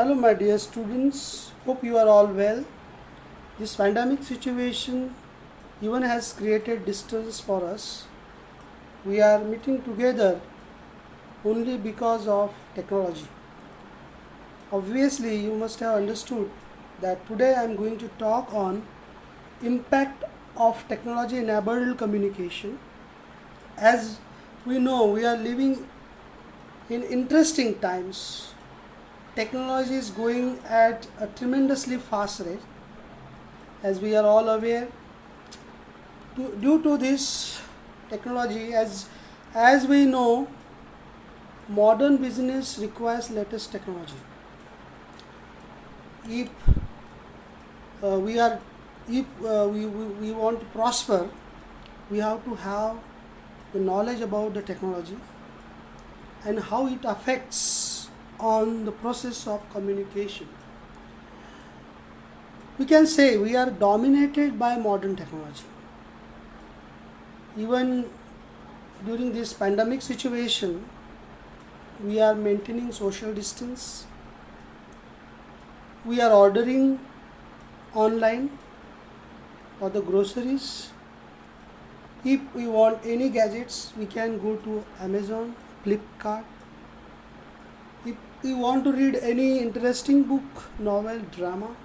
Hello, my dear students. Hope you are all well. This pandemic situation even has created distance for us. We are meeting together only because of technology. Obviously, you must have understood that today I am going to talk on impact of technology enabled communication. As we know, we are living in interesting times. Technology is going at a tremendously fast rate, as we are all aware. Due to this technology, as we know, modern business requires latest technology. If we are if we want to prosper, we have to have the knowledge about the technology and how it affects on the process of communication. We can say we are dominated by modern technology. Even during this pandemic situation, we are maintaining social distance. We are ordering online for the groceries. If we want any gadgets, we can go to Amazon, Flipkart. If we want to read any interesting book, novel, drama,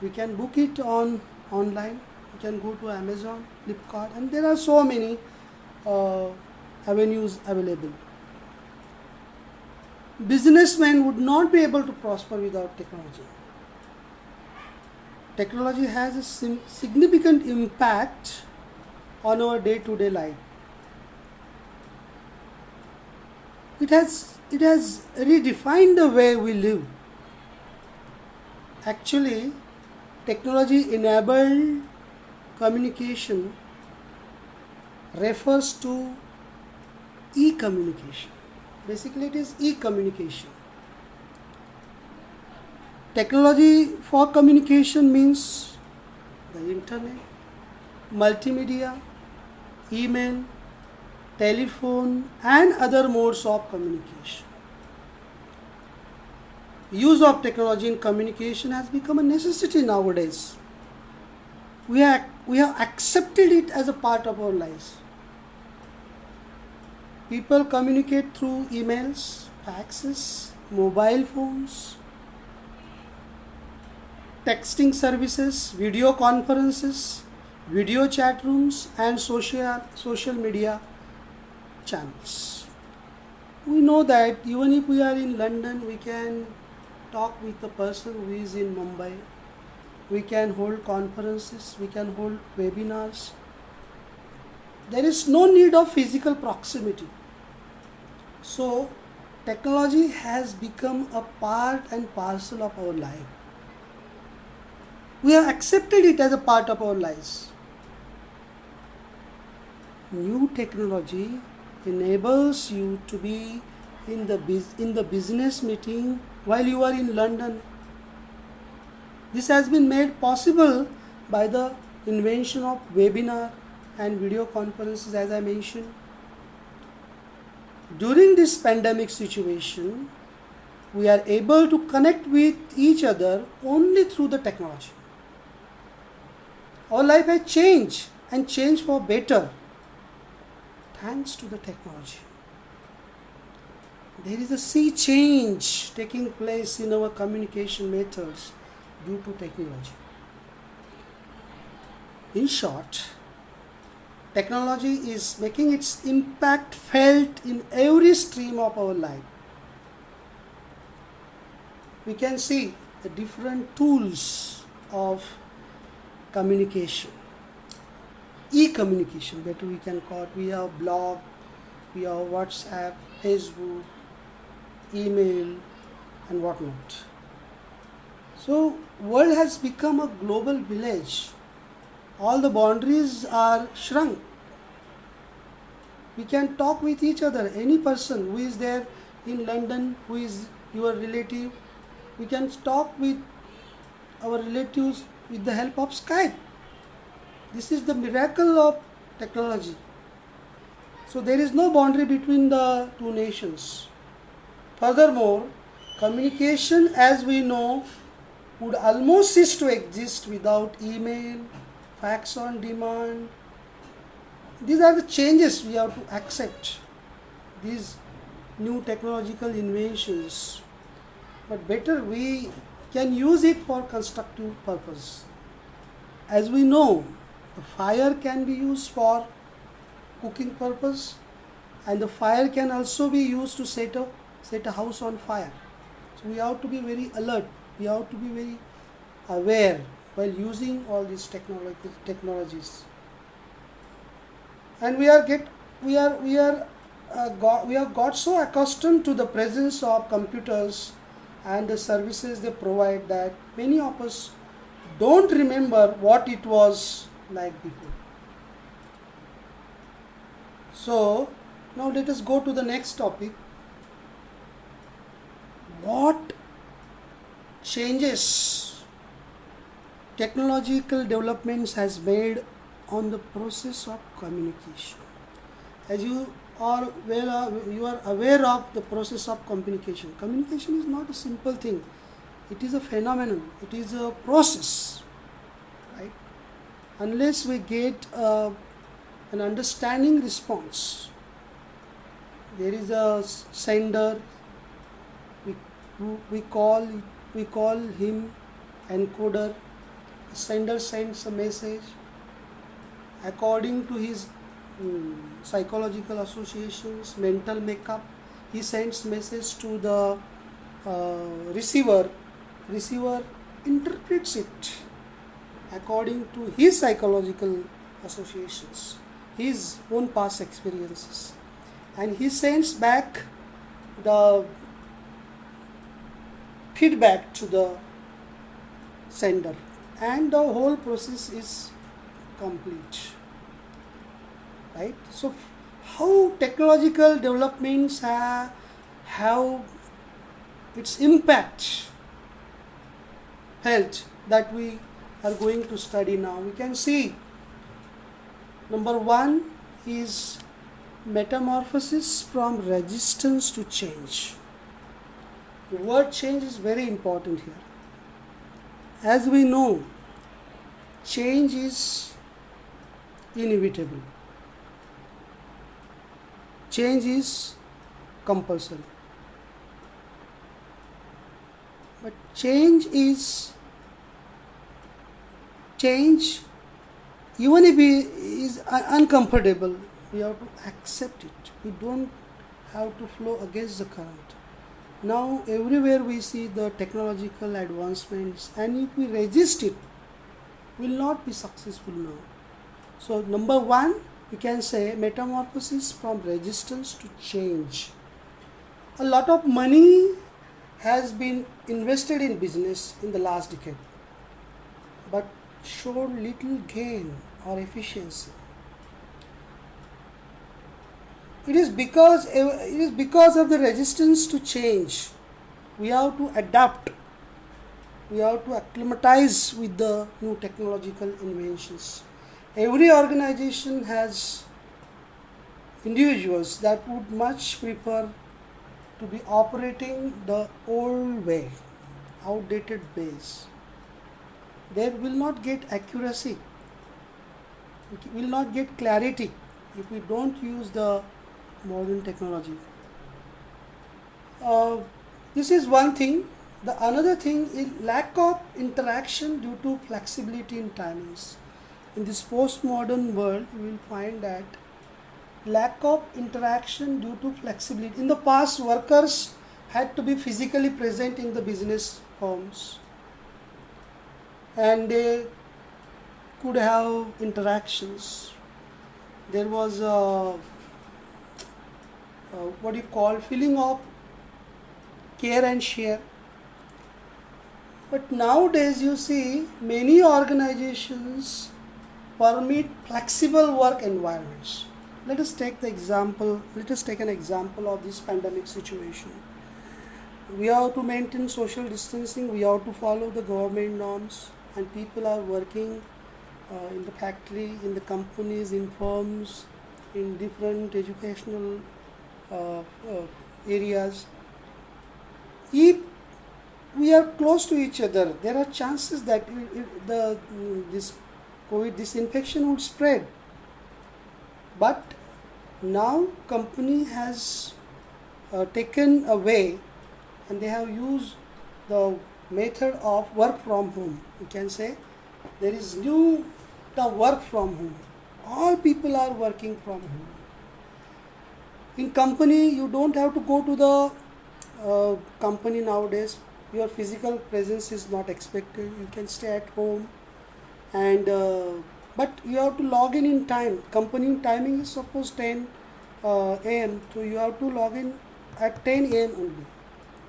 we can book it online. We can go to Amazon, Flipkart, and there are so many avenues available. Businessmen would not be able to prosper without technology. Technology has a significant impact on our day-to-day life. It has redefined the way we live. Actually, technology enabled communication refers to e-communication. Basically, it is e-communication. Technology for communication means the internet, multimedia, email, telephone, and other modes of communication. Use of technology in communication has become a necessity nowadays. We have accepted it as a part of our lives. People communicate through emails, faxes, mobile phones, texting services, video conferences, video chat rooms, and social media channels. We know that even if we are in London, we can talk with the person who is in Mumbai. We can hold conferences, we can hold webinars. There is no need of physical proximity. So, technology has become a part and parcel of our life. We have accepted it as a part of our lives. New technology enables you to be in the business meeting while you are in London. This has been made possible by the invention of webinar and video conferences, as I mentioned. During this pandemic situation, we are able to connect with each other only through the technology. Our life has changed and changed for better thanks to the technology. There is a sea change taking place in our communication methods due to technology. In short, technology is making its impact felt in every stream of our life. We can see the different tools of communication. E-communication, better we can call it. We have blog, we have WhatsApp, Facebook, email, and whatnot. So, world has become a global village. All the boundaries are shrunk. We can talk with each other. Any person who is there in London, who is your relative, we can talk with our relatives with the help of Skype. This is the miracle of technology. So there is no boundary between the two nations. Furthermore, Communication, as we know, would almost cease to exist without email, fax on demand. These are the changes we have to accept. These new technological inventions, but better we can use it for constructive purpose. As we know, the fire can be used for cooking purpose, and the fire can also be used to set a house on fire. So we have to be very alert. We have to be very aware while using all these technologies. And we have got so accustomed to the presence of computers and the services they provide that many of us don't remember what it was like before. So now let us go to the next topic. What changes technological developments has made on the process of communication? As you are you are aware of the process of communication. Communication is not a simple thing. It is a phenomenon. It is a process, right? Unless we get an understanding response, there is a sender. We call him encoder. The sender sends a message according to his psychological associations, mental makeup. He sends message to the receiver. Receiver interprets it according to his psychological associations, his own past experiences, and he sends back the feedback to the sender, and the whole process is complete, right? So how technological developments have its impact felt that we are going to study now. We can see number one is metamorphosis from resistance to change. The word change is very important here. As we know, change is inevitable. Change is compulsory. But change, even if it is uncomfortable, we have to accept it. We don't have to flow against the current. Now everywhere we see the technological advancements, and if we resist it, we will not be successful now. So number one, we can say metamorphosis from resistance to change. A lot of money has been invested in business in the last decade, but showed little gain or efficiency. It is because of the resistance to change. We have to adapt. We have to acclimatize with the new technological inventions. Every organization has individuals that would much prefer to be operating the old way, outdated ways. They will not get accuracy. We will not get clarity if we don't use the modern technology. This is one thing. The another thing is lack of interaction due to flexibility in timings. In this postmodern world, you will find that lack of interaction due to flexibility. In the past, workers had to be physically present in the business firms, and they could have interactions. There was what you call feeling of care and share. But nowadays you see many organizations permit flexible work environments. Let us take an example of this pandemic situation. We have to maintain social distancing, we have to follow the government norms, and people are working in the factory, in the companies, in firms, in different educational areas. If we are close to each other, there are chances that this COVID, this infection would spread. But now company has taken away, and they have used the method of work from home. You can say there is new the work from home. All people are working from home. In company, you don't have to go to the company nowadays. Your physical presence is not expected. You can stay at home, and but you have to log in time. Company timing is suppose 10 a.m. So you have to log in at 10 a.m. only.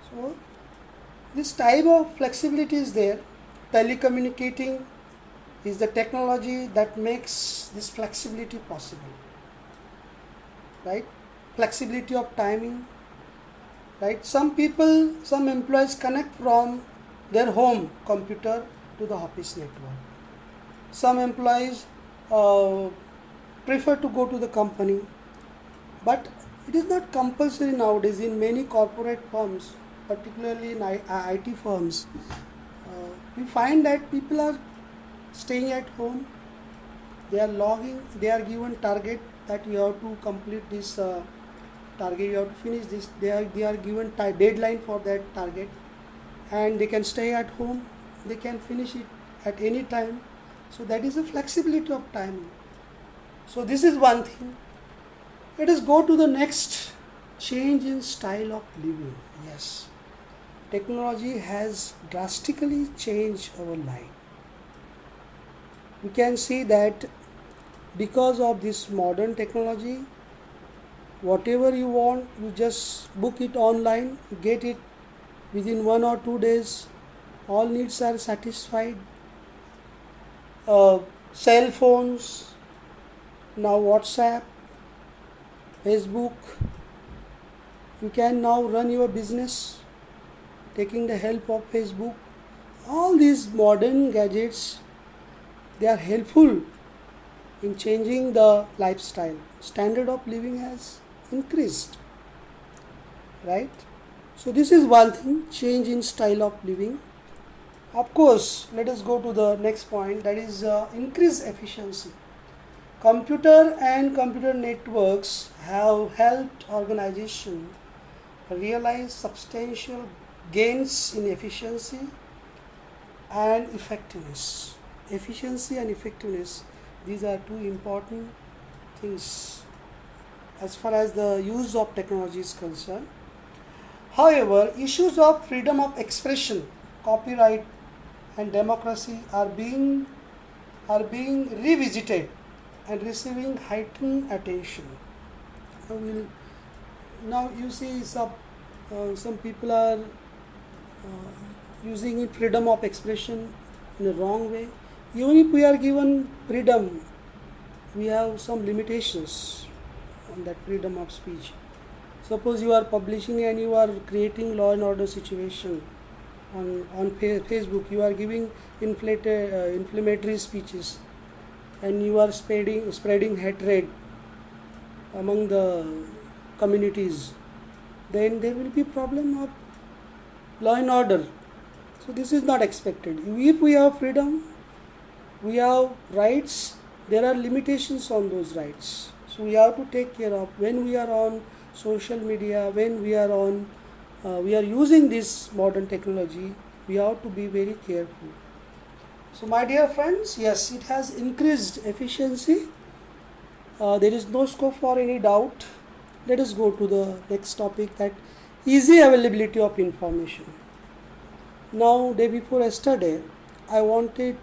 So this type of flexibility is there. Telecommunicating is the technology that makes this flexibility possible, right? Flexibility of timing, right? Some employees connect from their home computer to the office network. Some employees prefer to go to the company, but it is not compulsory nowadays in many corporate firms, particularly in IT firms. We find that people are staying at home. They are logging. They are given target that you have to complete this target. You have to finish this. They are given deadline for that target, and they can stay at home. They can finish it at any time. So that is a flexibility of timing. So this is one thing. Let us go to the next, change in style of living. Yes, technology has drastically changed our life. We can see that because of this modern technology, whatever you want, you just book it online, you get it within 1 or 2 days. All needs are satisfied. Cell phones, now WhatsApp, Facebook. You can now run your business taking the help of Facebook. All these modern gadgets, they are helpful in changing the lifestyle. Standard of living has increased, right? So this is one thing, change in style of living. Of course, let us go to the next point, that is increased efficiency. Computer and computer networks have helped organizations realize substantial gains in efficiency and effectiveness. Efficiency and effectiveness, these are two important things as far as the use of technology is concerned. However, issues of freedom of expression, copyright, and democracy are being revisited and receiving heightened attention. Now you see some people are using it, freedom of expression, in a wrong way. Even if we are given freedom, we have some limitations on that freedom of speech. Suppose you are publishing and you are creating law and order situation on Facebook, you are giving inflammatory speeches, and you are spreading hatred among the communities, then there will be problem of law and order. So this is not expected. If we have freedom, we have rights, there are limitations on those rights. So we have to take care of, when we are on social media, when we are using this modern technology, we have to be very careful. So my dear friends, yes, it has increased efficiency. There is no scope for any doubt. Let us go to the next topic, that easy availability of information. Now, day before yesterday, I wanted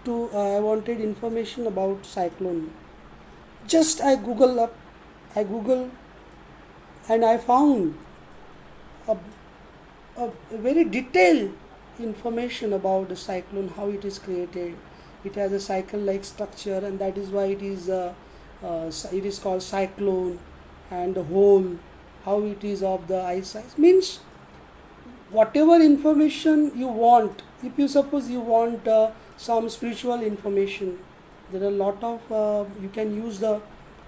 information about cyclone. Just I Google and I found a very detailed information about the cyclone, how it is created. It has a cycle-like structure, and that is why it is called cyclone. And the hole, how it is of the ice size, means whatever information you want. If you suppose you want some spiritual information, there are a lot of you can use the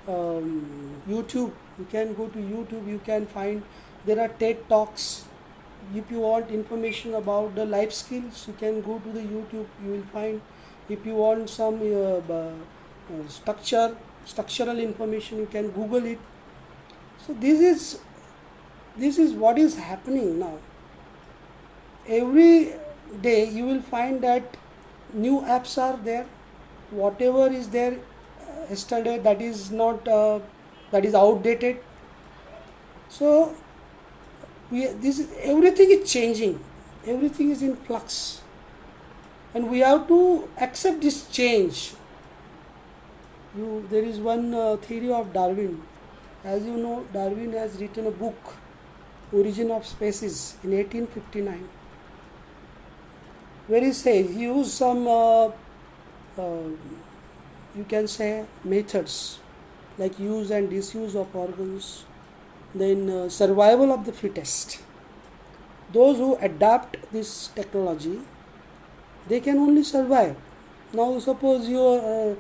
YouTube. You can go to YouTube, you can find, there are TED Talks. if you want information about the life skills, you can go to the YouTube. You will find. If you want some structural information, you can Google it. So this is what is happening now. Every day you will find that new apps are there. Whatever is there yesterday, that is not that is outdated. So everything is changing, everything is in flux, and we have to accept this change. There is one theory of Darwin. As you know, Darwin has written a book, Origin of Species, in 1859, where he says he used some you can say methods like use and disuse of organs, then survival of the fittest. Those who adapt this technology, they can only survive. Now suppose you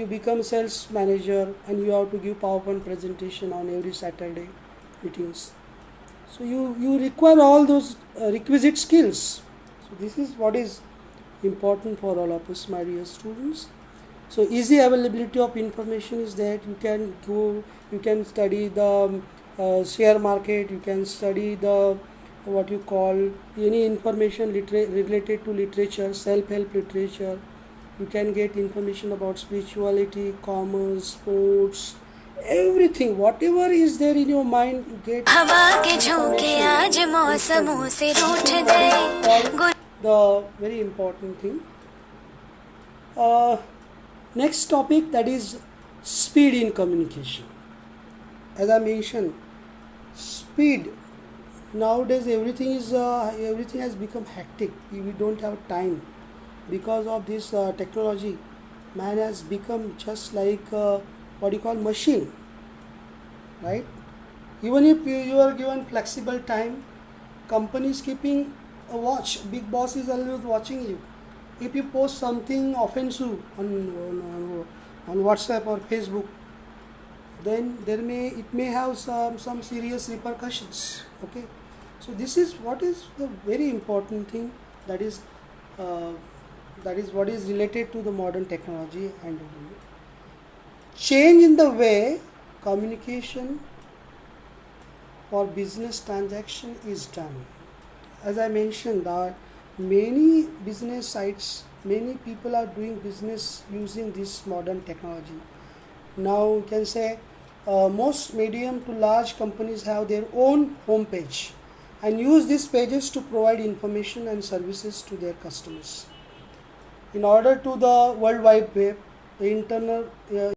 become sales manager and you have to give PowerPoint presentation on every Saturday meetings. So you require all those requisite skills. So this is what is important for all of us, my dear students. So easy availability of information is that you can study the share market, you can study the what you call any information related to literature, self-help literature. You can get information about spirituality, commerce, sports, everything. Whatever is there in your mind, you get. The very important thing. Next topic, that is speed in communication. As I mentioned, speed. Nowadays everything has become hectic. We don't have time because of this technology. Man has become just like what you call machine, right? Even if you are given flexible time, company is keeping a watch. Big boss is always watching you. If you post something offensive on WhatsApp or Facebook, then it may have some serious repercussions. Okay, so this is what is the very important thing, that is what is related to the modern technology and change in the way communication for business transaction is done. As I mentioned, that many business sites, many people are doing business using this modern technology. Now you can say most medium to large companies have their own homepage and use these pages to provide information and services to their customers. In order to the World Wide Web, the